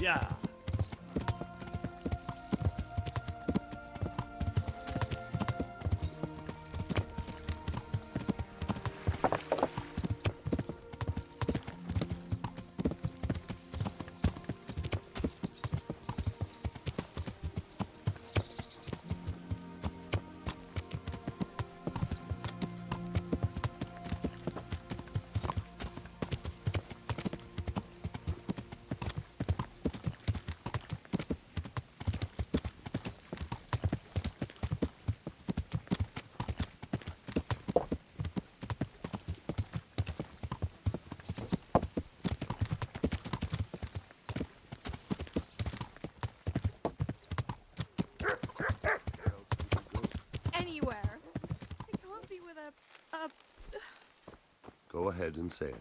Yeah. Anywhere. It can't be with a... Go ahead and say it.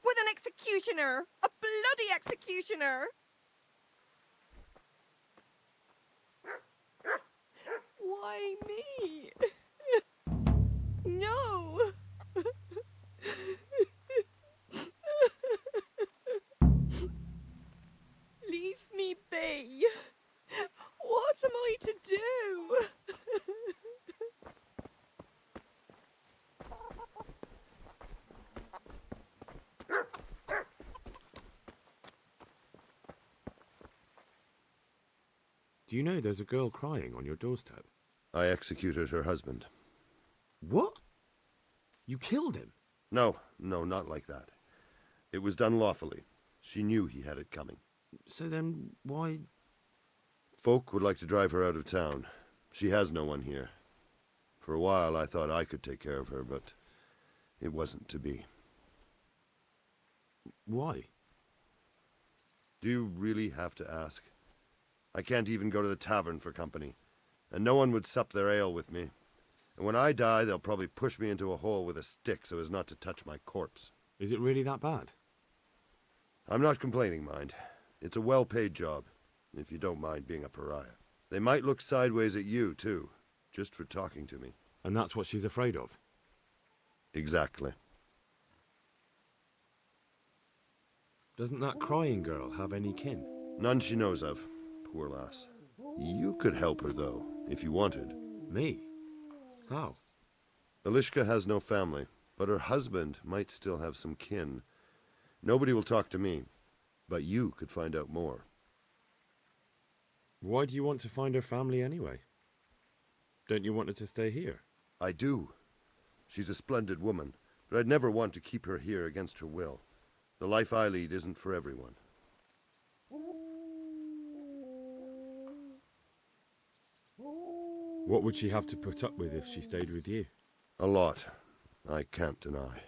with an executioner! A bloody executioner! Why me? No! Leave me be. What am I to do? Do you know there's a girl crying on your doorstep? I executed her husband. What? You killed him? No, not like that. It was done lawfully. She knew he had it coming. So then, why... Folk would like to drive her out of town. She has no one here. For a while I thought I could take care of her, but it wasn't to be. Why? Do you really have to ask? I can't even go to the tavern for company, and no one would sup their ale with me. And when I die, they'll probably push me into a hole with a stick so as not to touch my corpse. Is it really that bad? I'm not complaining, mind. It's a well-paid job, if you don't mind being a pariah. They might look sideways at you, too, just for talking to me. And that's what she's afraid of? Exactly. Doesn't that crying girl have any kin? None she knows of, poor lass. You could help her, though, if you wanted. Me? How? Elishka has no family, but her husband might still have some kin. Nobody will talk to me, but you could find out more. Why do you want to find her family anyway? Don't you want her to stay here? I do. She's a splendid woman, but I'd never want to keep her here against her will. The life I lead isn't for everyone. What would she have to put up with if she stayed with you? A lot, I can't deny.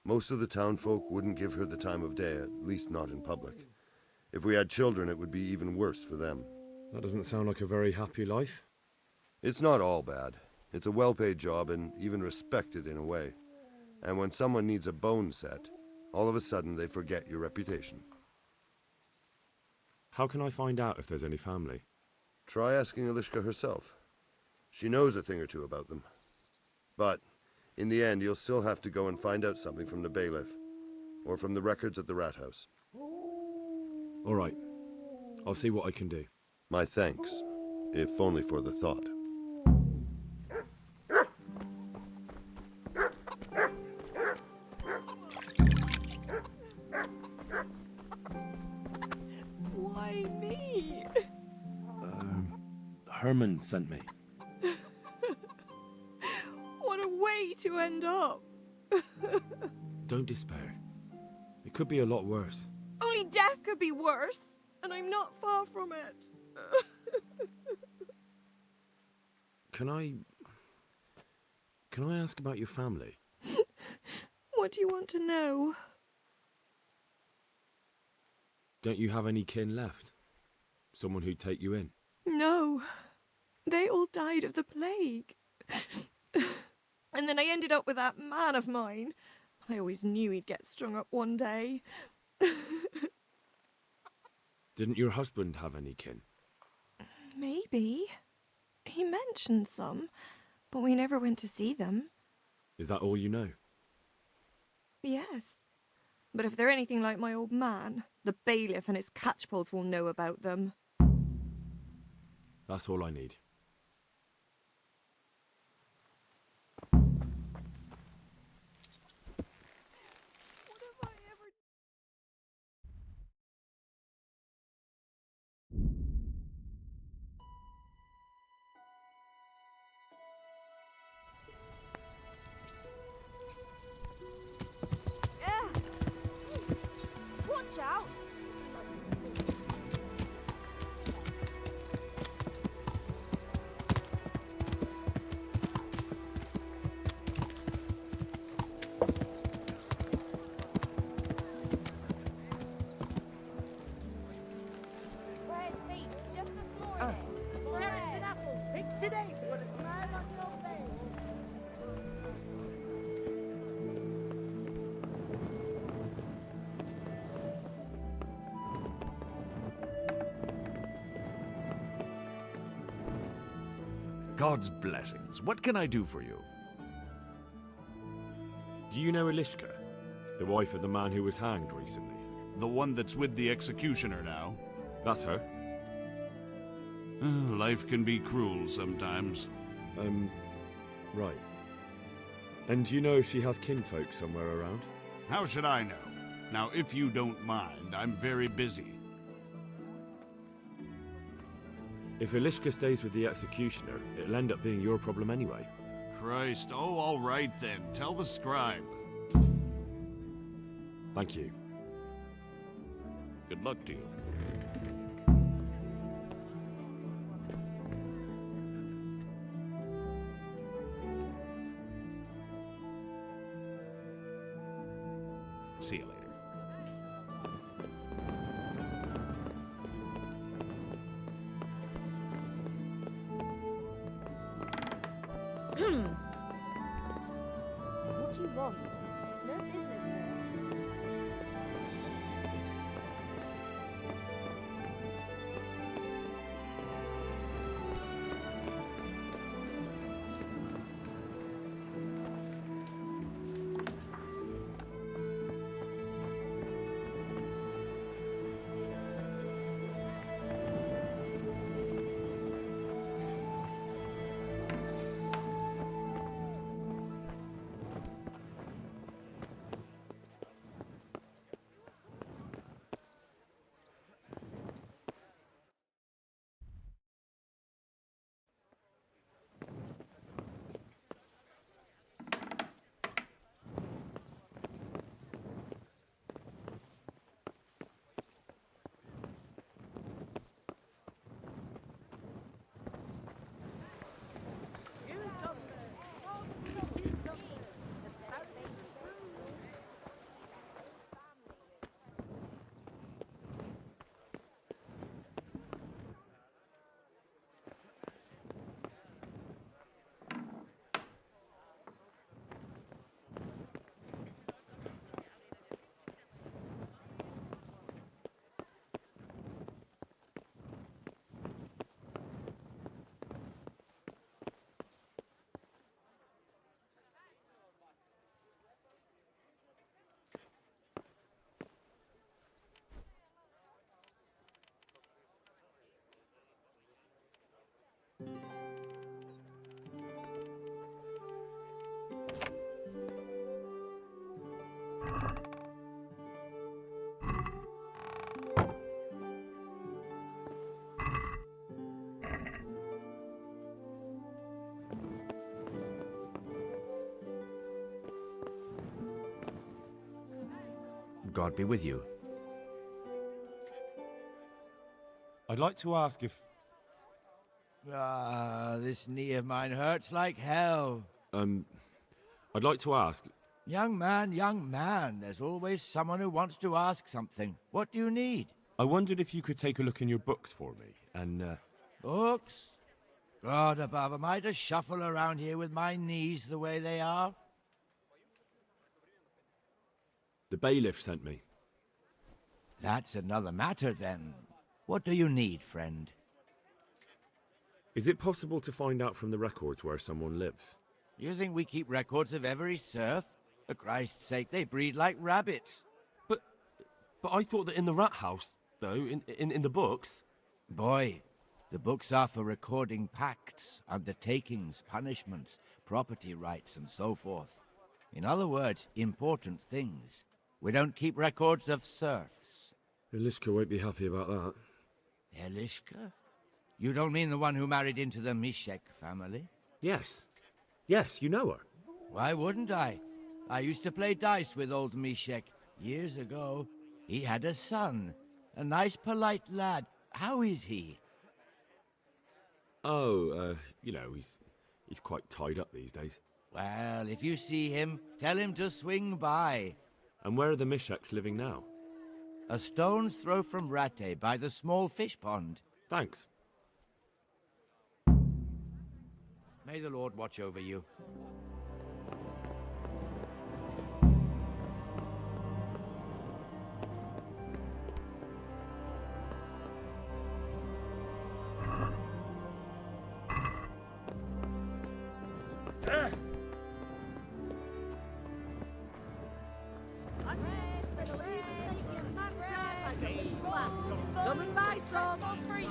Most of the townfolk wouldn't give her the time of day, at least not in public. If we had children, it would be even worse for them. That doesn't sound like a very happy life. It's not all bad. It's a well-paid job and even respected in a way. And when someone needs a bone set, all of a sudden they forget your reputation. How can I find out if there's any family? Try asking Elishka herself. She knows a thing or two about them. But, in the end, you'll still have to go and find out something from the bailiff, or from the records at the rat house. All right. I'll see what I can do. My thanks, if only for the thought. Why me? Herman sent me. What a way to end up. Don't despair. It could be a lot worse. Only death could be worse, and I'm not far from it. Can I ask about your family? What do you want to know? Don't you have any kin left? Someone who'd take you in? No. They all died of the plague. And then I ended up with that man of mine. I always knew he'd get strung up one day. Didn't your husband have any kin? Maybe. He mentioned some, but we never went to see them. Is that all you know? Yes. But if they're anything like my old man, the bailiff and his catchpolls will know about them. That's all I need. What have I ever... Watch out! Bread feet, just this morning. Carrots and apples, picked today. What a smile on your face. God's blessings. What can I do for you? Do you know Elishka? The wife of the man who was hanged recently? The one that's with the executioner now? That's her. Life can be cruel sometimes. Right. And do you know if she has kinfolk somewhere around? How should I know? Now, if you don't mind, I'm very busy. If Elishka stays with the executioner, it'll end up being your problem anyway. Christ, oh, all right then. Tell the scribe. Thank you. Good luck to you. See you later. What do you want? No business here. God be with you. I'd like to ask if... This knee of mine hurts like hell. I'd like to ask... Young man, there's always someone who wants to ask something. What do you need? I wondered if you could take a look in your books for me, and, Books? God above, am I to shuffle around here with my knees the way they are? The bailiff sent me. That's another matter, then. What do you need, friend? Is it possible to find out from the records where someone lives? You think we keep records of every serf? For Christ's sake, they breed like rabbits. But I thought that in the rat house, though, in the books... Boy, the books are for recording pacts, undertakings, punishments, property rights, and so forth. In other words, important things. We don't keep records of serfs. Elishka won't be happy about that. Elishka? You don't mean the one who married into the Mishek family? Yes. Yes, you know her. Why wouldn't I? I used to play dice with old Mishek years ago. He had a son, a nice polite lad. How is he? Oh, you know, he's quite tied up these days. Well, if you see him, tell him to swing by. And where are the Misheks living now? A stone's throw from Rate by the small fish pond. Thanks. May the Lord watch over you. Coming by some. For you.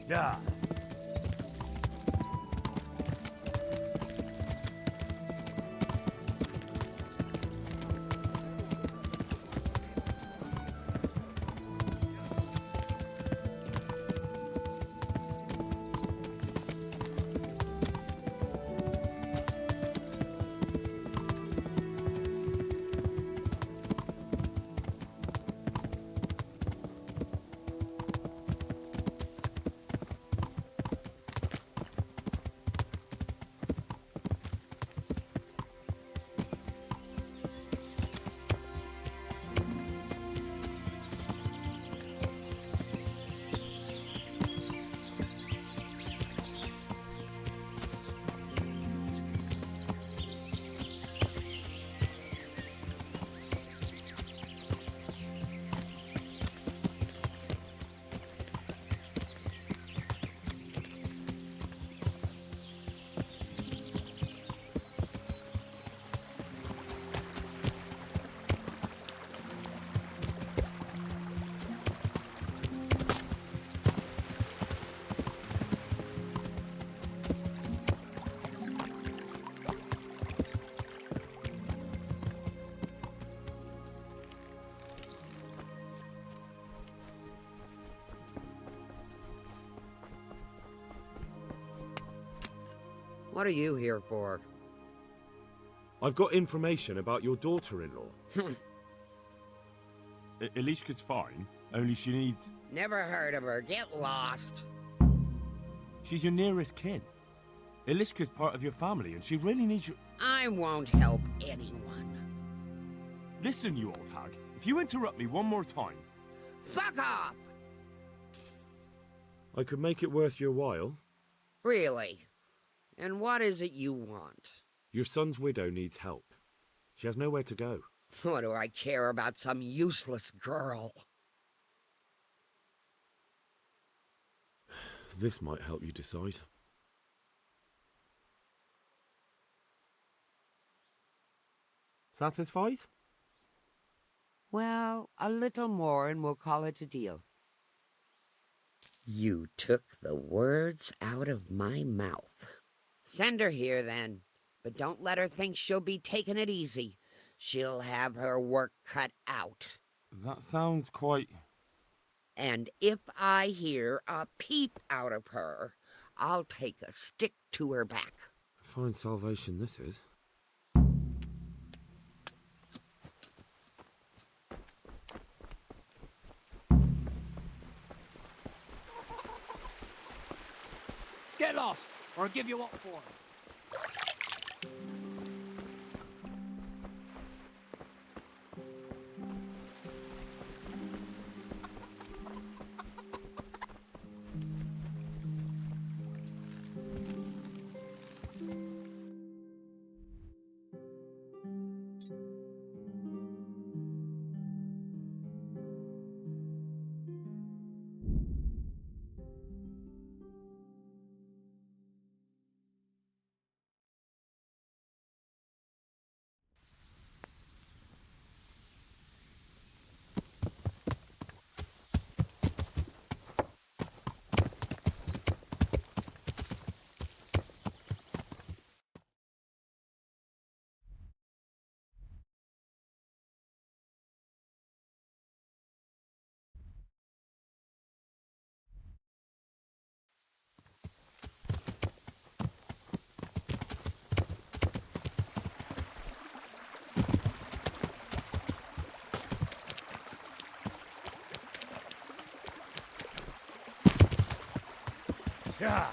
Yeah. What are you here for? I've got information about your daughter-in-law. Elishka's fine, only she needs... Never heard of her. Get lost. She's your nearest kin. Elishka's part of your family, and she really needs you... I won't help anyone. Listen, you old hag. If you interrupt me one more time... Fuck off! I could make it worth your while. Really? And what is it you want? Your son's widow needs help. She has nowhere to go. What do I care about some useless girl? This might help you decide. Satisfied? Well, a little more and we'll call it a deal. You took the words out of my mouth. Send her here, then. But don't let her think she'll be taking it easy. She'll have her work cut out. That sounds quite... And if I hear a peep out of her, I'll take a stick to her back. Fine salvation this is. Get off, or I'll give you what for. Yeah.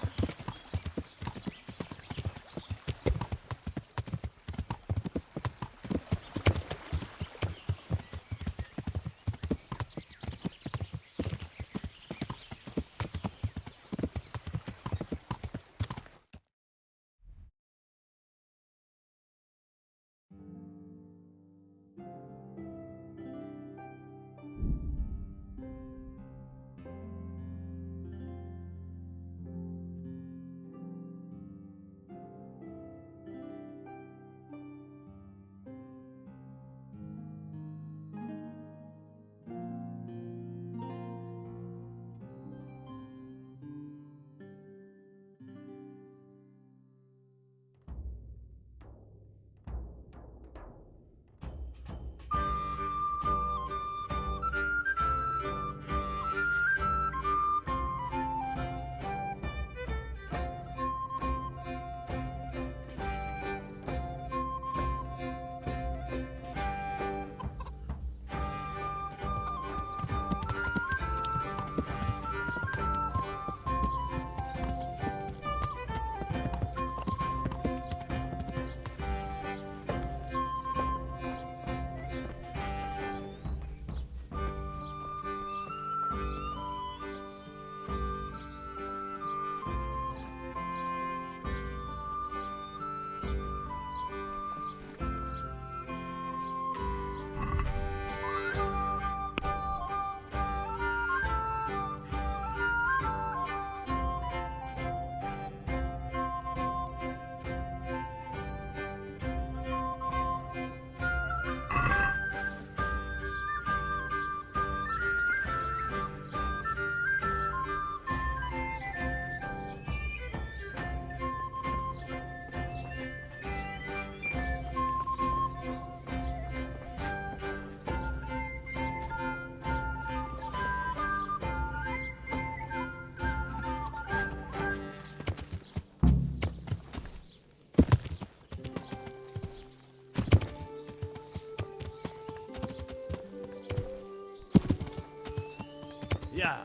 Yeah.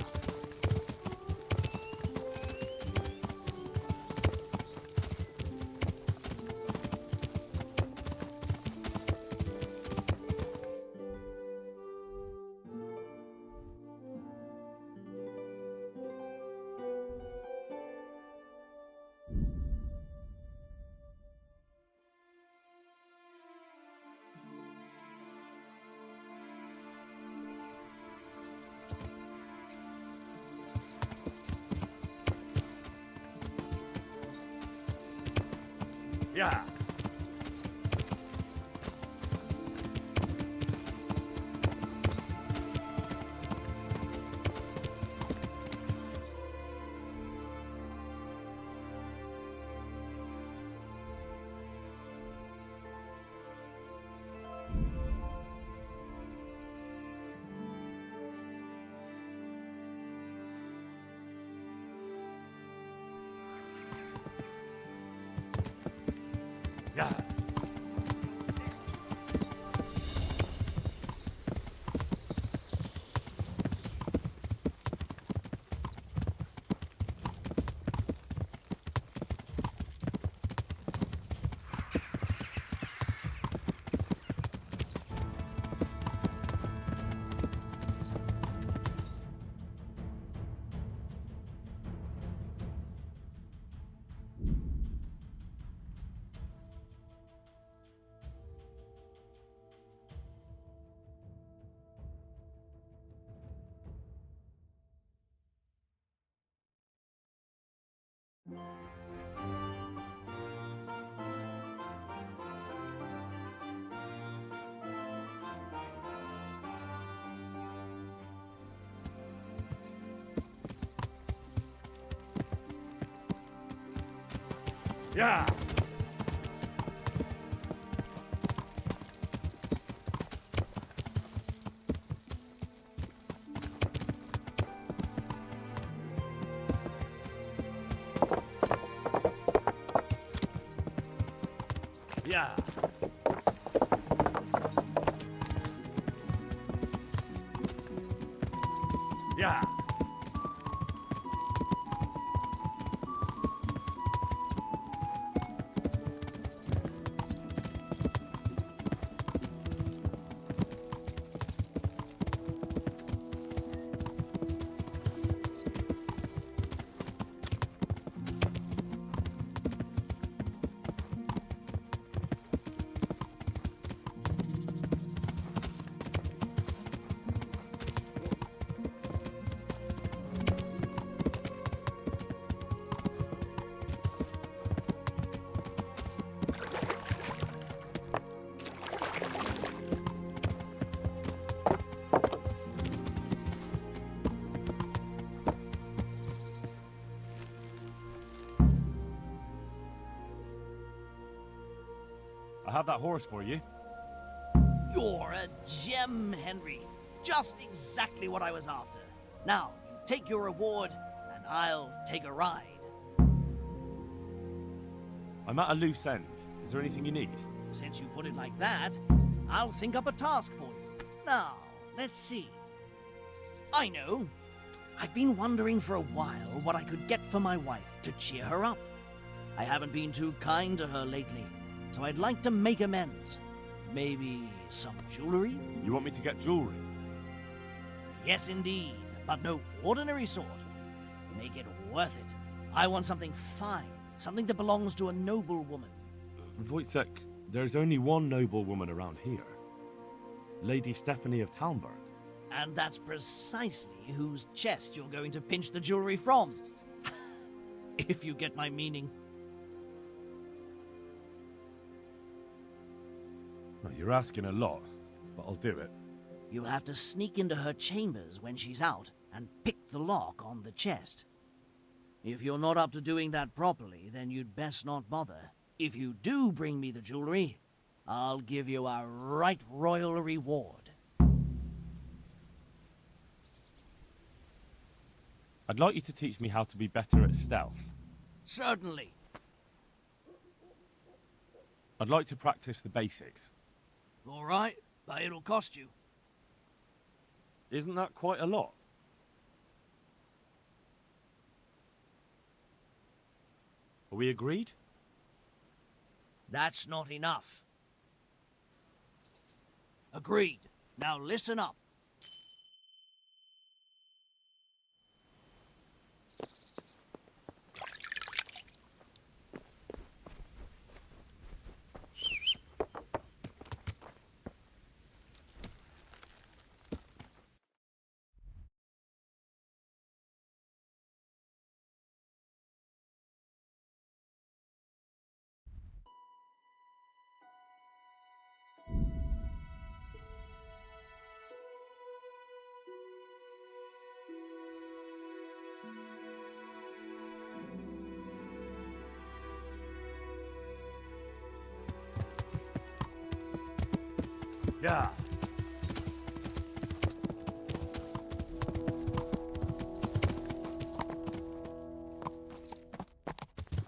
Yeah. Yeah. Yeah. Yeah. Yeah. I have that horse for you. You're a gem, Henry. Just exactly what I was after. Now, you take your reward, and I'll take a ride. I'm at a loose end. Is there anything you need? Since you put it like that, I'll think up a task for you. Now, let's see. I know. I've been wondering for a while what I could get for my wife to cheer her up. I haven't been too kind to her lately, so I'd like to make amends. Maybe some jewelry? You want me to get jewelry? Yes, indeed, but no ordinary sort. Make it worth it. I want something fine, something that belongs to a noble woman. Wojciech, there's only one noble woman around here. Lady Stephanie of Talmberg. And that's precisely whose chest you're going to pinch the jewelry from. If you get my meaning. Well, you're asking a lot, but I'll do it. You'll have to sneak into her chambers when she's out and pick the lock on the chest. If you're not up to doing that properly, then you'd best not bother. If you do bring me the jewelry, I'll give you a right royal reward. I'd like you to teach me how to be better at stealth. Certainly. I'd like to practice the basics. All right, but it'll cost you. Isn't that quite a lot? Are we agreed? That's not enough. Agreed. Now listen up. Yeah.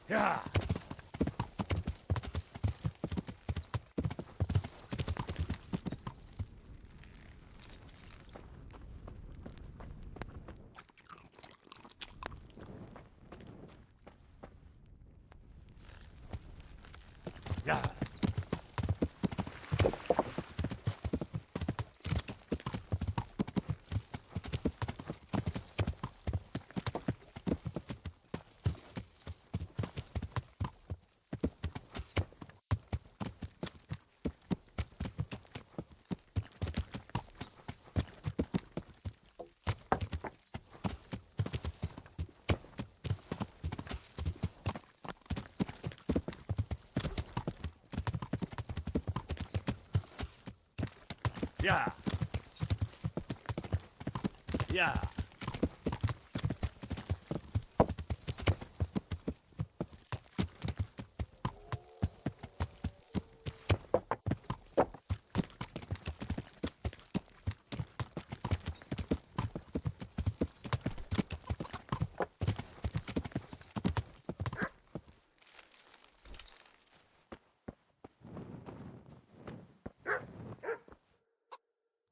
Yeah. Yeah. Yeah. Yeah.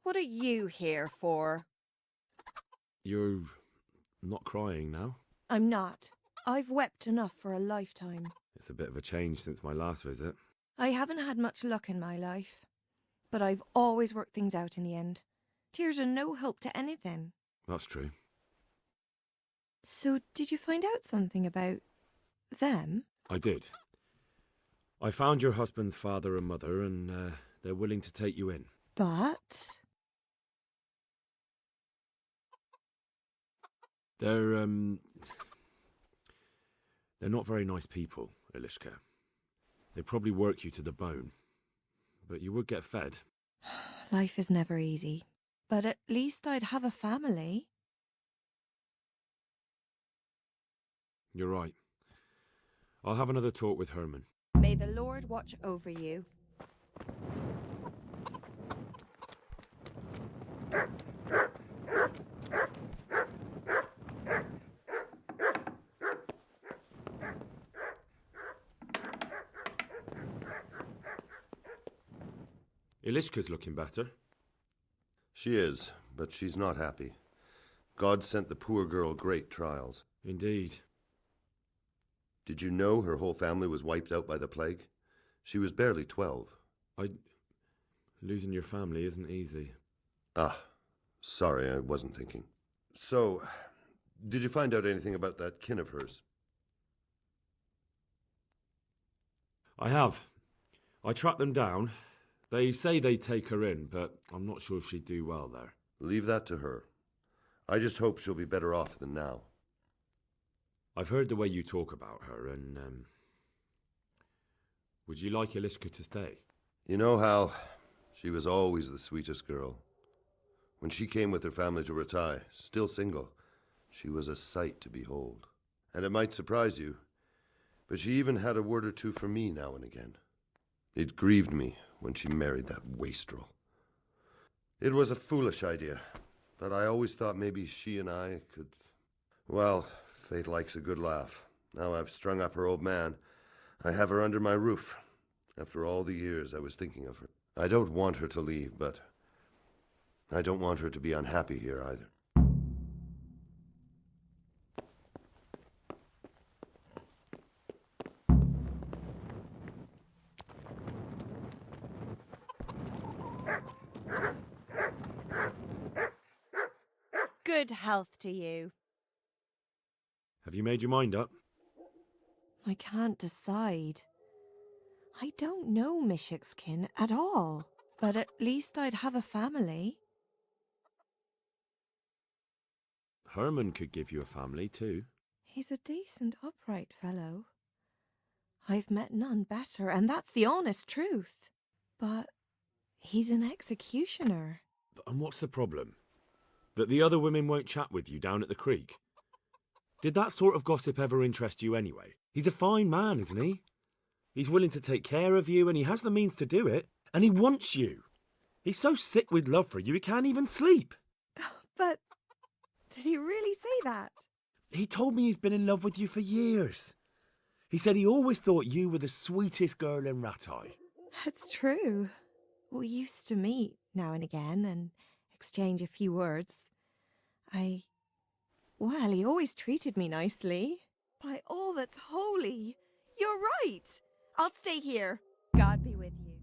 What are you here for? You're not crying now? I'm not. I've wept enough for a lifetime. It's a bit of a change since my last visit. I haven't had much luck in my life, but I've always worked things out in the end. Tears are no help to anything. That's true. So, did you find out something about them? I did. I found your husband's father and mother, and they're willing to take you in. But... They're not very nice people, Elishka. They'd probably work you to the bone. But you would get fed. Life is never easy. But at least I'd have a family. You're right. I'll have another talk with Herman. May the Lord watch over you. Elishka's looking better. She is, but she's not happy. God sent the poor girl great trials. Indeed. Did you know her whole family was wiped out by the plague? She was barely 12. Losing your family isn't easy. Ah, sorry, I wasn't thinking. So, did you find out anything about that kin of hers? I have. I tracked them down. They say they'd take her in, but I'm not sure if she'd do well there. Leave that to her. I just hope she'll be better off than now. I've heard the way you talk about her, and, would you like Elishka to stay? You know, Hal, she was always the sweetest girl. When she came with her family to Ratai, still single, she was a sight to behold. And it might surprise you, but she even had a word or two for me now and again. It grieved me when she married that wastrel. It was a foolish idea, but I always thought maybe she and I could... Well, fate likes a good laugh. Now I've strung up her old man. I have her under my roof. After all the years I was thinking of her. I don't want her to leave, but I don't want her to be unhappy here either. Good health to you. Have you made your mind up? I can't decide. I don't know Mishik's kin at all, but at least I'd have a family. Herman could give you a family, too. He's a decent, upright fellow. I've met none better, and that's the honest truth. But he's an executioner. And what's the problem? That the other women won't chat with you down at the creek? Did that sort of gossip ever interest you anyway? He's a fine man, isn't he? He's willing to take care of you, and he has the means to do it. And he wants you. He's so sick with love for you, he can't even sleep. But did he really say that? He told me he's been in love with you for years. He said he always thought you were the sweetest girl in Ratai. That's true. We used to meet now and again and exchange a few words. Well, he always treated me nicely. By all that's holy, you're right. I'll stay here. God be with you.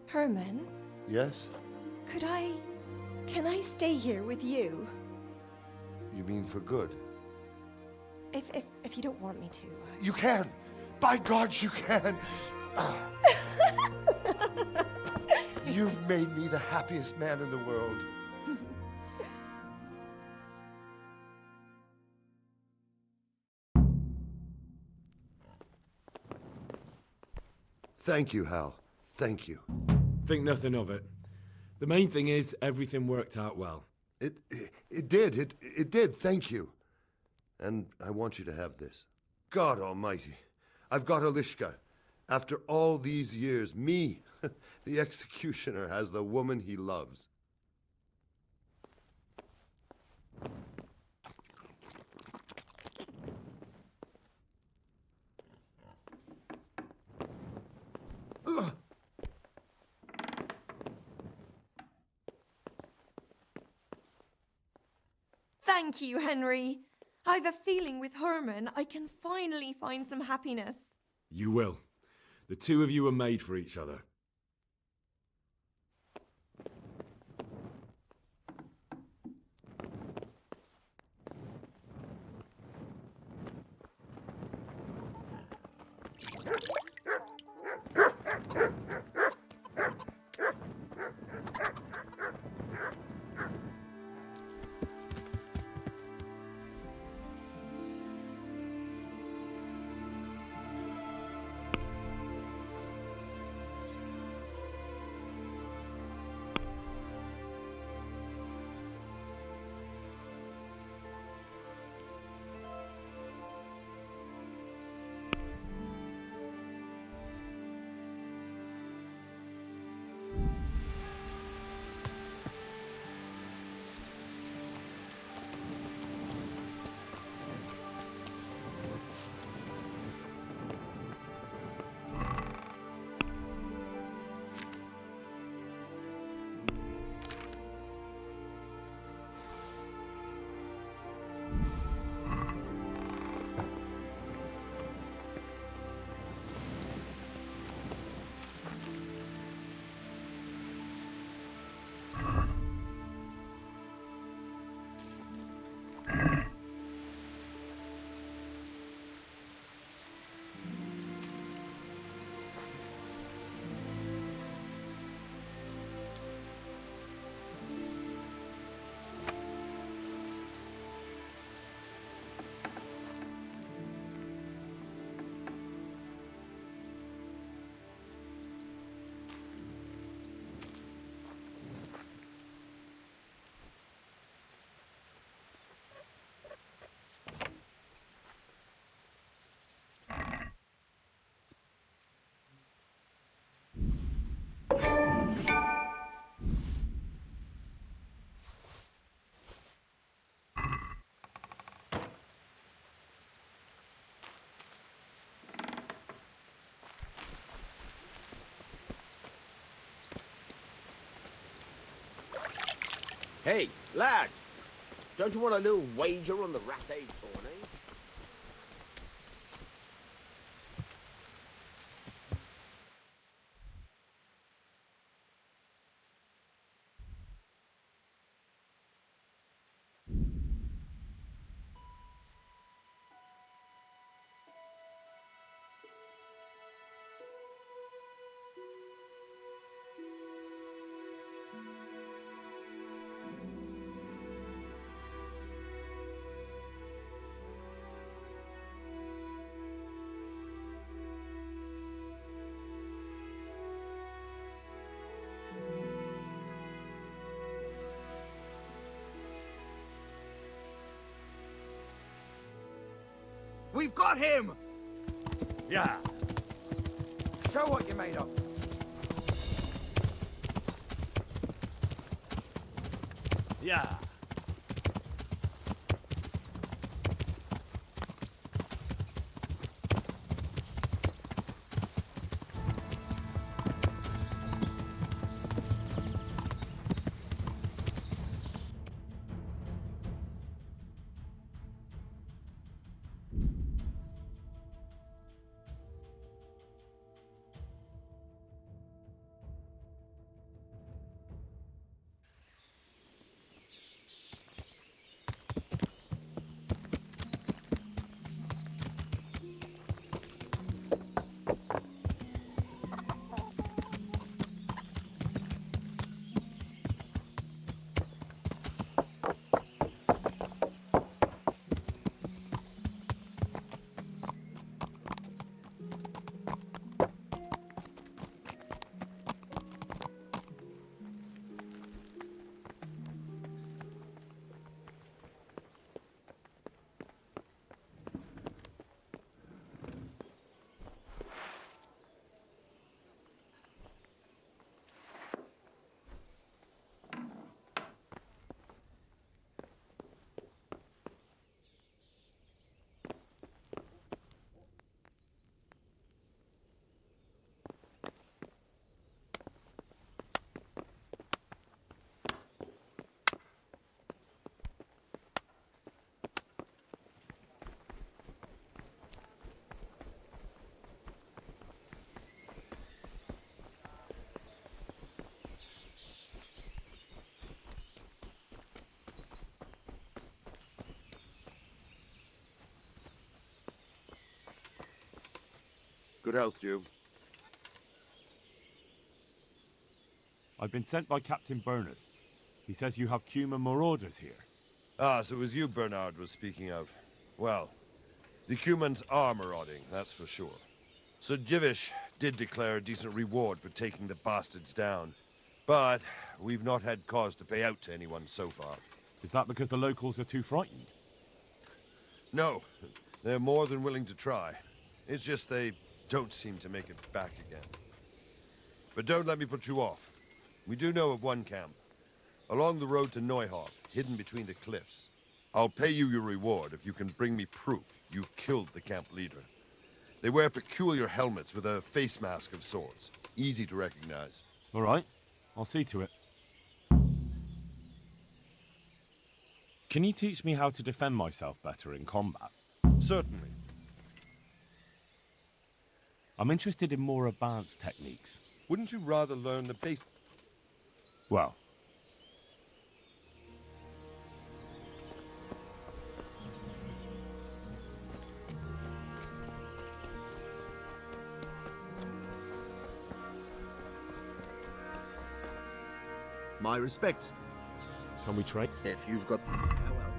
Herman? Yes? Can I stay here with you? You mean for good? If you don't want me to. You can! By God, you can! You've made me the happiest man in the world. Thank you, Hal. Thank you. Think nothing of it. The main thing is, everything worked out well. It did, thank you. And I want you to have this. God Almighty, I've got Elishka. After all these years, me, the executioner, has the woman he loves. Thank you, Henry. I've a feeling with Herman I can finally find some happiness. You will. The two of you are made for each other. Hey, lad! Don't you want a little wager on the Rat Aid tourney? We've got him! Yeah. Show what you're made of. Yeah. Good health, you. I've been sent by Captain Bernard. He says you have Cuman marauders here. Ah, so it was you Bernard was speaking of. Well, the Cumans are marauding, that's for sure. So Divish did declare a decent reward for taking the bastards down. But we've not had cause to pay out to anyone so far. Is that because the locals are too frightened? No, they're more than willing to try. It's just they don't seem to make it back again. But don't let me put you off. We do know of one camp. Along the road to Neuhof, hidden between the cliffs. I'll pay you your reward if you can bring me proof you've killed the camp leader. They wear peculiar helmets with a face mask of sorts. Easy to recognize. All right, I'll see to it. Can you teach me how to defend myself better in combat? Certainly. I'm interested in more advanced techniques. Wouldn't you rather learn the basics? Well, my respects. can we trade? If you've got... Farewell.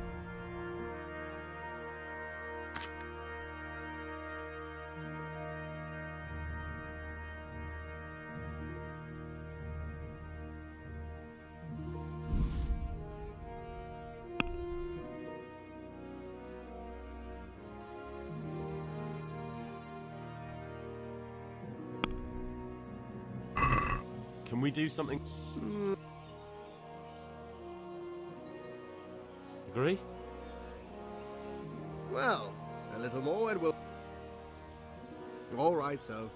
Can we do something? Agree? Well, a little more and we'll... All right, so.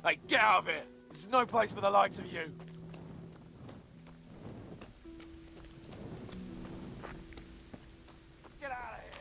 Hey, get out of here! This is no place for the likes of you. Get out of here!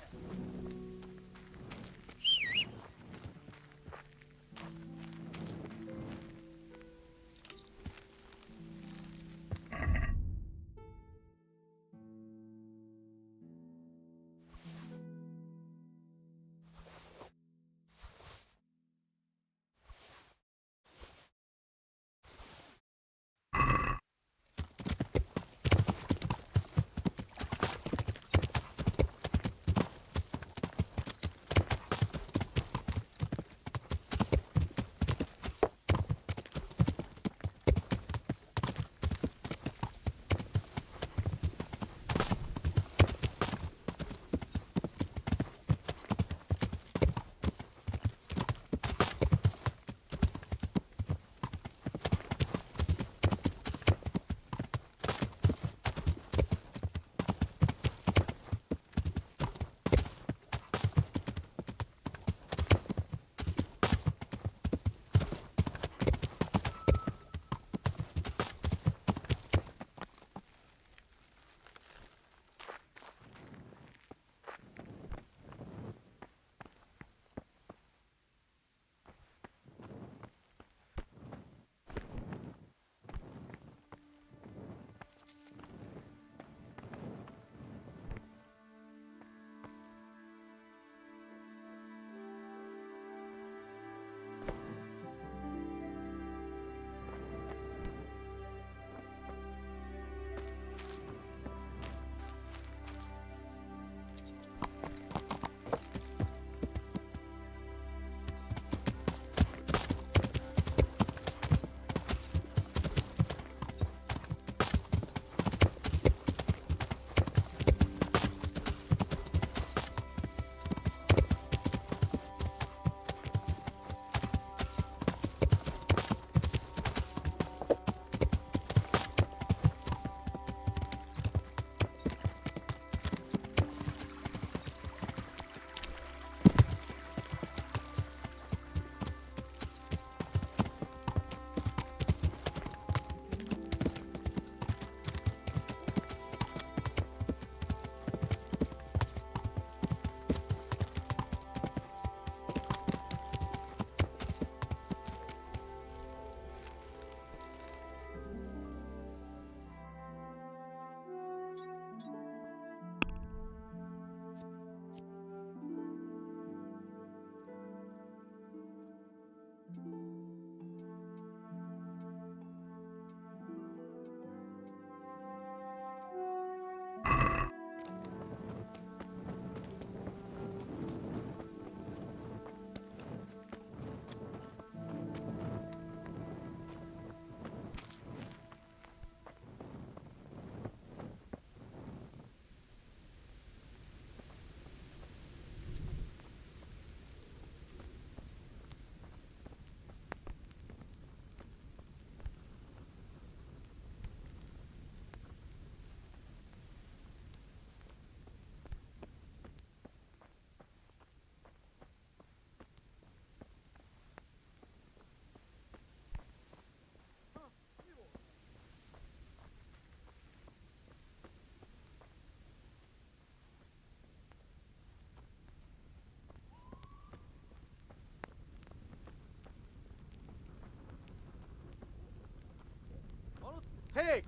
Hé!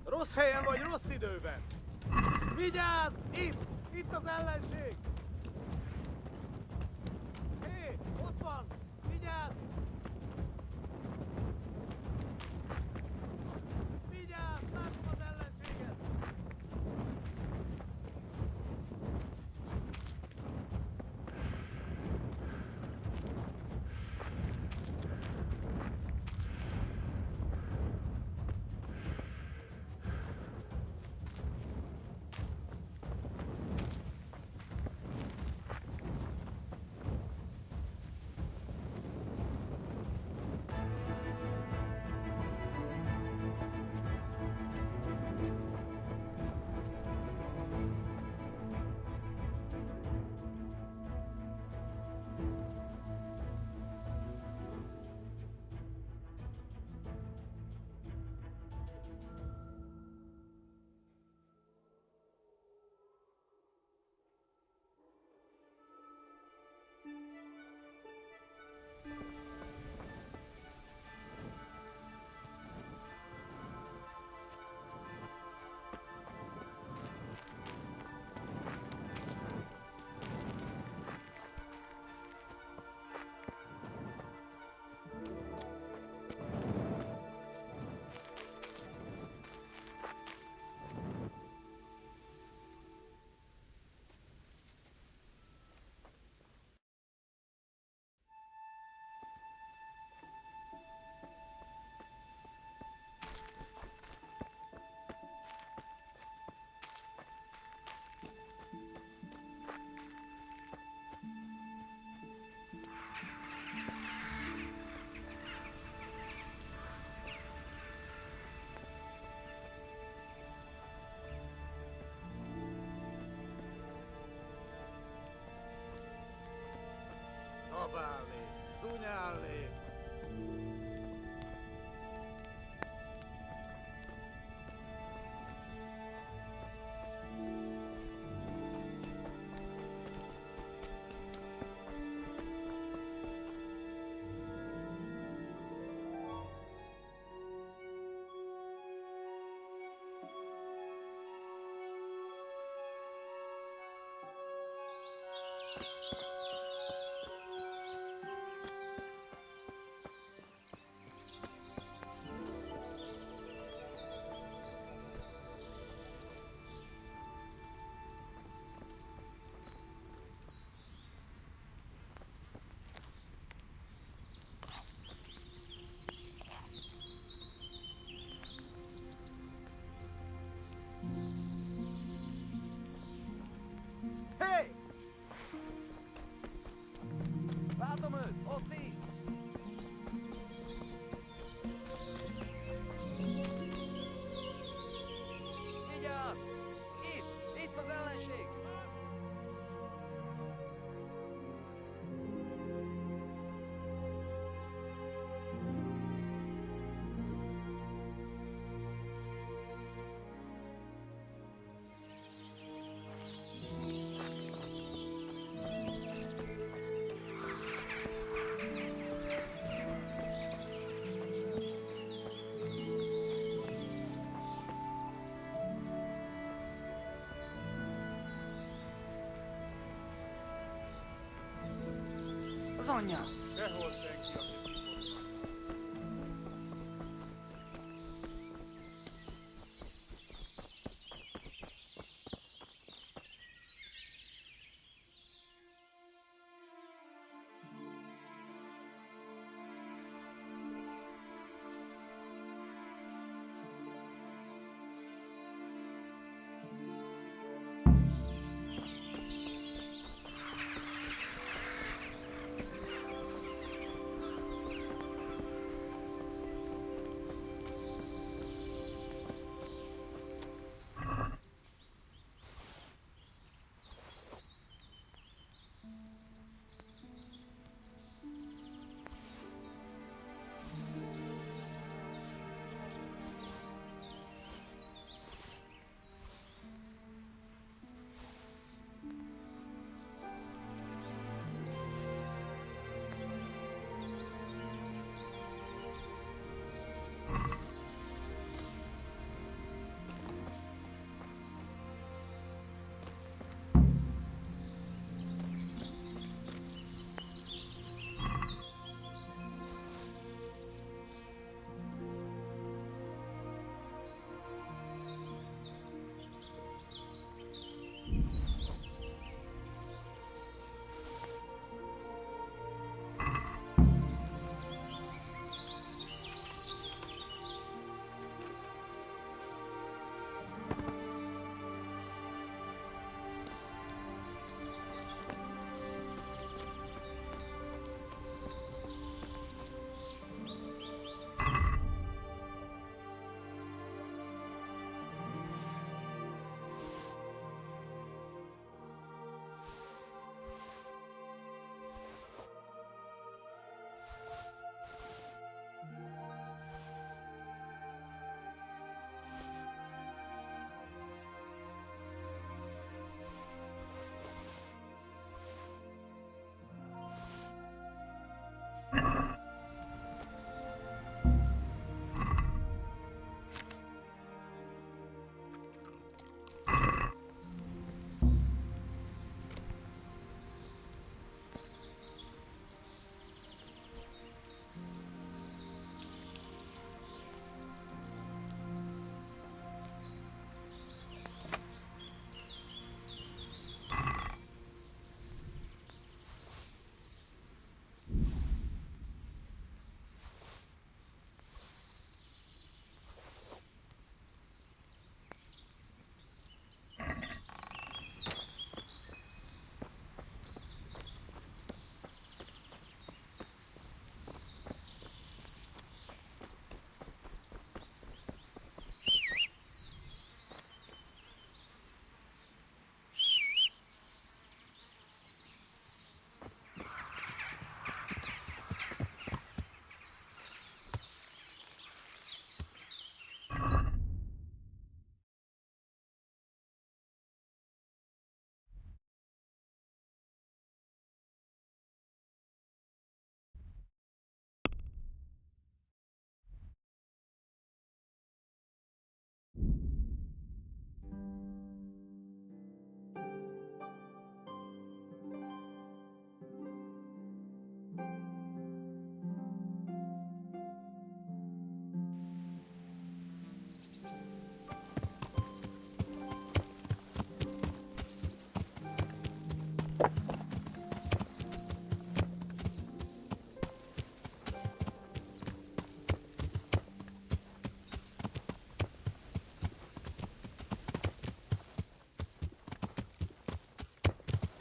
Rossz helyen vagy, rossz időben! Vigyázz! Itt! Itt az ellenség! Hé! Ott van! Vigyázz! Vigyázz! Látom az ellenséget! szúnyálni! Hé! Látom őt! Ott így! Vigyázz! Itt! Itt az ellenség! Az anyját! Sehol senki, aki bízott.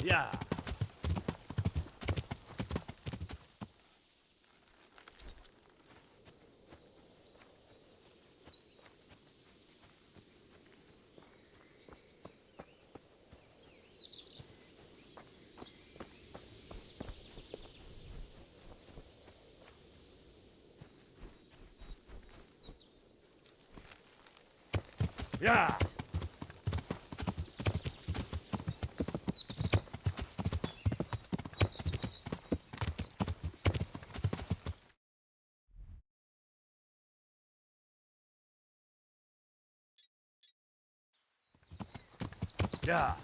Yeah. Yeah. Yeah.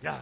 Yeah.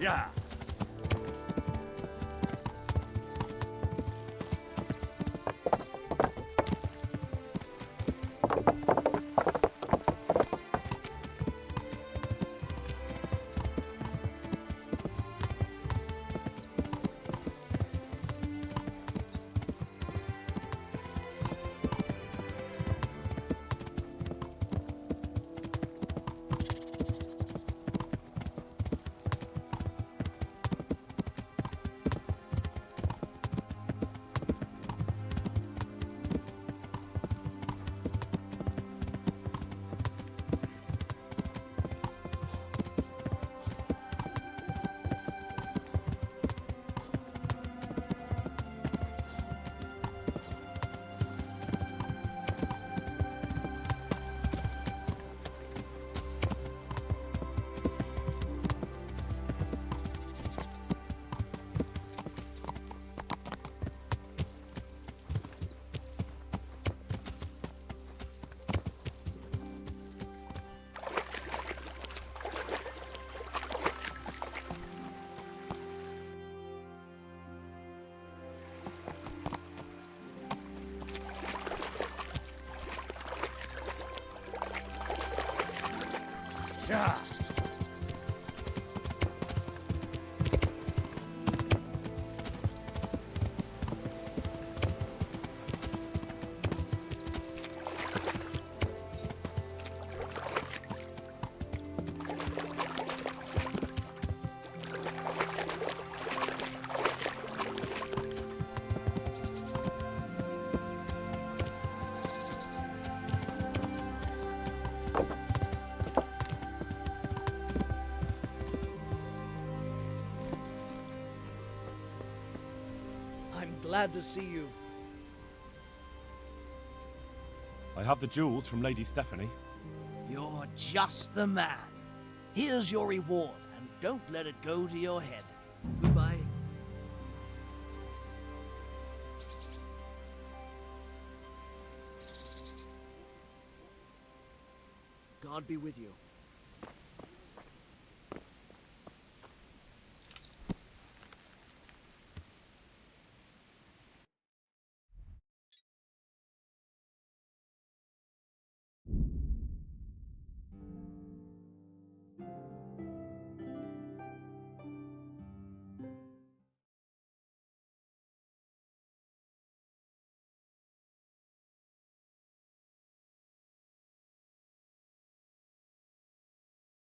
Yeah. Yeah. I'm glad to see you. I have the jewels from Lady Stephanie. You're just the man. Here's your reward, and don't let it go to your head. Goodbye. God be with you.